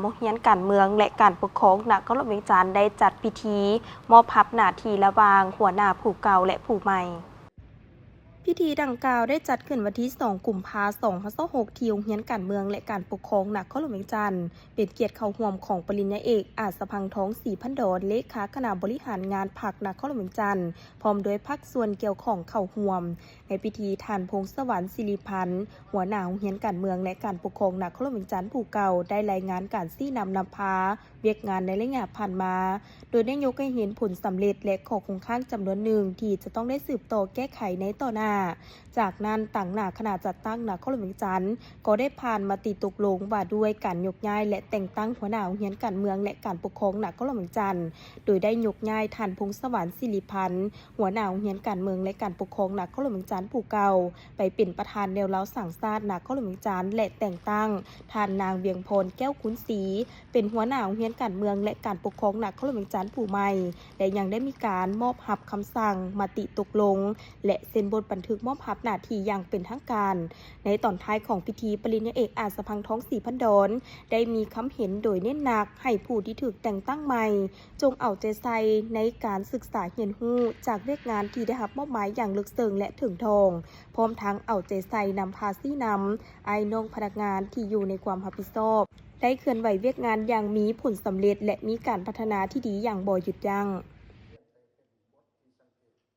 โมเฮียนการเมืองและการปกครองณกรมวิจารณ์ได้จัดพิธีมอบพับหน้าที่ระหว่างหัวหน้าผู้เก่าและผู้ใหม่พิธีดังกล่าวได้จัดขึ้นวันที่2 กุมภาพันธ์ 2566ที่โรงเรียนการเมืองและการปกครองนครหลวงเวียงจันทน์เป็นเกียรติเข้าร่วมของปริญญาเอกอาจสะพังทองศรีพันดรเลขาคณะบริหารงานพรรคนครหลวงเวียงจันทน์พร้อมด้วยพรรคส่วนเกี่ยวข้องเข้าร่วมในพิธีท่านพงศวรรค์ศิริพันธ์หัวหน้าโรงเรียนการเมืองและการปกครองนครหลวงเวียงจันทน์ผู้เก่าได้รายงานการซี่นำพาเวียกงานในระยะผ่านมาโดยได้ยกให้เห็นผลสำเร็จและข้อคงค้างจำนวนหนึ่งที่จะต้องได้สืบต่อแก้ไขในต่อหน้าจากนั้นต่างหน้าคณะจัดตั้งนครหลวงเวียงจันทน์ก็ได้ผ่านมติตกลงว่าด้วยการยกย้ายและแต่งตั้งหัวหน้าโรงเรียนการเมืองและการปกครองนครหลวงเวียงจันทน์โดยได้ยกย้ายท่านพงศวรรค์ศิริพันธ์หัวหน้าโรงเรียนการเมืองและการปกครองนครหลวงเวียงจันทน์ผู้เก่าไปเป็นประธานแนวเล้าสั่งชาตินครหลวงเวียงจันทน์และแต่งตั้งท่านนางเวียงพลแก้วขุนศรีเป็นหัวหน้าโรงเรียนการเมืองและการปกครองนครหลวงเวียงจันทน์ผู้ใหม่และยังได้มีการมอบหับคำสั่งมติตกลงและเซ็นบทบันทึกมอบหับหน้าที่อย่างเป็นทางการในตอนท้ายของพิธีปริญญาเอกอาจสะพังทองศรีพันดรได้มีคำเห็นโดยเน้นหนักให้ผู้ที่ถูกแต่งตั้งใหม่จงเอาใจใส่ในการศึกษาเรียนรู้จากเรียกงานที่ได้รับมอบหมายอย่างลึกซึ้งและถึงทองพร้อมทั้งเอาใจใส่นำพาซี่นำไอ้น้องพนักงานที่อยู่ในความรับผิดชอบได้เคลื่อนไหวเวียกงานอย่างมีผลสำเร็จและมีการพัฒนาที่ดีอย่างบ่หยุดยั้ง